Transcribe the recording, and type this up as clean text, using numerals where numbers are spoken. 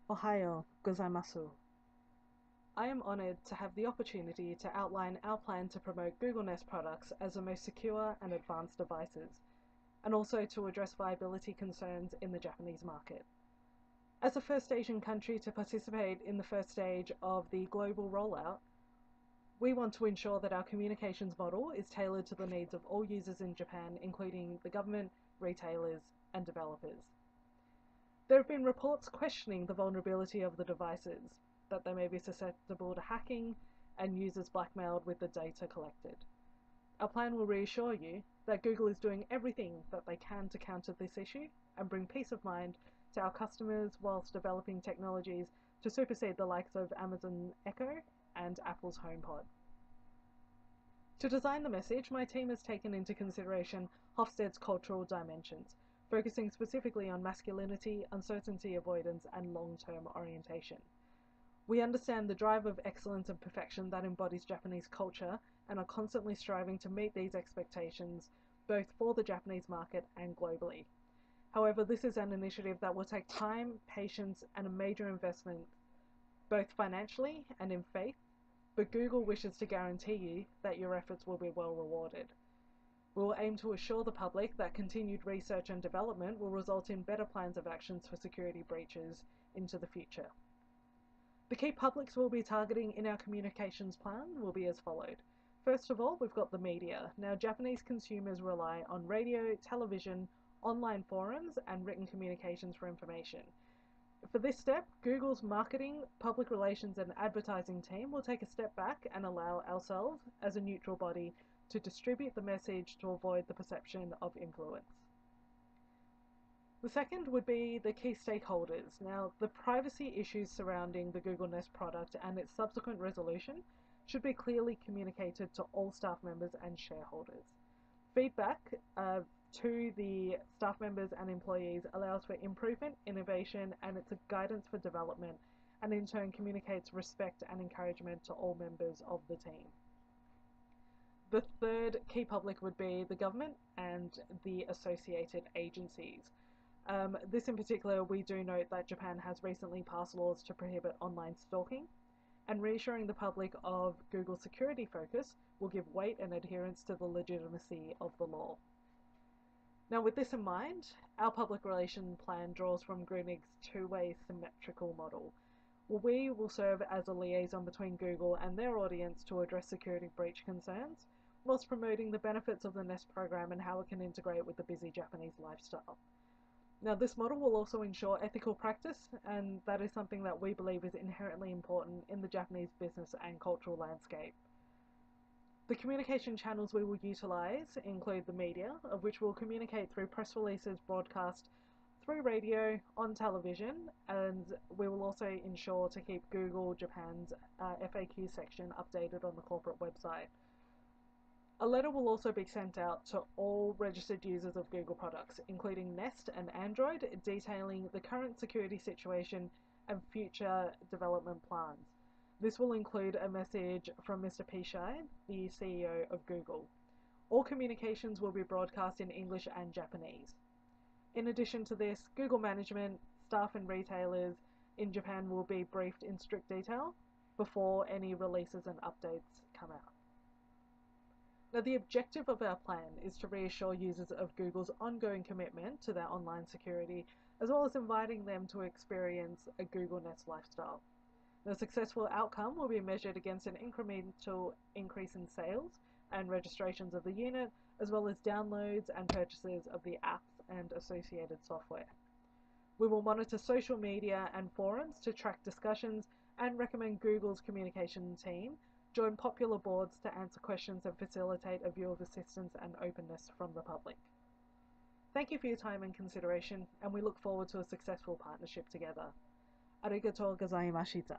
Ohayo gozaimasu. I am honored to have the opportunity to outline our plan to promote Google Nest products as the most secure and advanced devices, and also to address viability concerns in the Japanese market. As the first Asian country to participate in the first stage of the global rollout, we want to ensure that our communications model is tailored to the needs of all users in Japan, including the government, retailers, and developers. There have been reports questioning the vulnerability of the devices, that they may be susceptible to hacking and users blackmailed with the data collected. Our plan will reassure you that Google is doing everything that they can to counter this issue and bring peace of mind to our customers whilst developing technologies to supersede the likes of Amazon Echo and Apple's HomePod. To design the message, my team has taken into consideration Hofstede's cultural dimensions, focusing specifically on masculinity, uncertainty avoidance, and long-term orientation. We understand the drive of excellence and perfection that embodies Japanese culture and are constantly striving to meet these expectations, both for the Japanese market and globally. However, this is an initiative that will take time, patience, and a major investment, both financially and in faith, but Google wishes to guarantee you that your efforts will be well rewarded. We will aim to assure the public that continued research and development will result in better plans of actions for security breaches into the future. The key publics we'll be targeting in our communications plan will be as followed. First of all, we've got the media. Now, Japanese consumers rely on radio, television, online forums, and written communications for information. For this step, Google's marketing, public relations, and advertising team will take a step back and allow ourselves, as a neutral body, to distribute the message to avoid the perception of influence. The second would be the key stakeholders. Now, the privacy issues surrounding the Google Nest product and its subsequent resolution should be clearly communicated to all staff members and shareholders. Feedback to the staff members and employees allows for improvement, innovation, and it's a guidance for development, and in turn communicates respect and encouragement to all members of the team. The third key public would be the government and the associated agencies. This in particular, we do note that Japan has recently passed laws to prohibit online stalking, and reassuring the public of Google's security focus will give weight and adherence to the legitimacy of the law. Now, with this in mind, our public relations plan draws from Grunig's two-way symmetrical model. We will serve as a liaison between Google and their audience to address security breach concerns, whilst promoting the benefits of the Nest program and how it can integrate with the busy Japanese lifestyle. Now, this model will also ensure ethical practice, and that is something that we believe is inherently important in the Japanese business and cultural landscape. The communication channels we will utilize include the media, of which we'll communicate through press releases, broadcast, through radio, on television, and we will also ensure to keep Google Japan's FAQ section updated on the corporate website. A letter will also be sent out to all registered users of Google products, including Nest and Android, detailing the current security situation and future development plans. This will include a message from Mr. Pichai, the CEO of Google. All communications will be broadcast in English and Japanese. In addition to this, Google management, staff and retailers in Japan will be briefed in strict detail before any releases and updates come out. Now, the objective of our plan is to reassure users of Google's ongoing commitment to their online security, as well as inviting them to experience a Google Nest lifestyle. The successful outcome will be measured against an incremental increase in sales and registrations of the unit, as well as downloads and purchases of the apps and associated software. We will monitor social media and forums to track discussions and recommend Google's communication team join popular boards to answer questions and facilitate a view of assistance and openness from the public. Thank you for your time and consideration, and we look forward to a successful partnership together. Arigatou gozaimashita.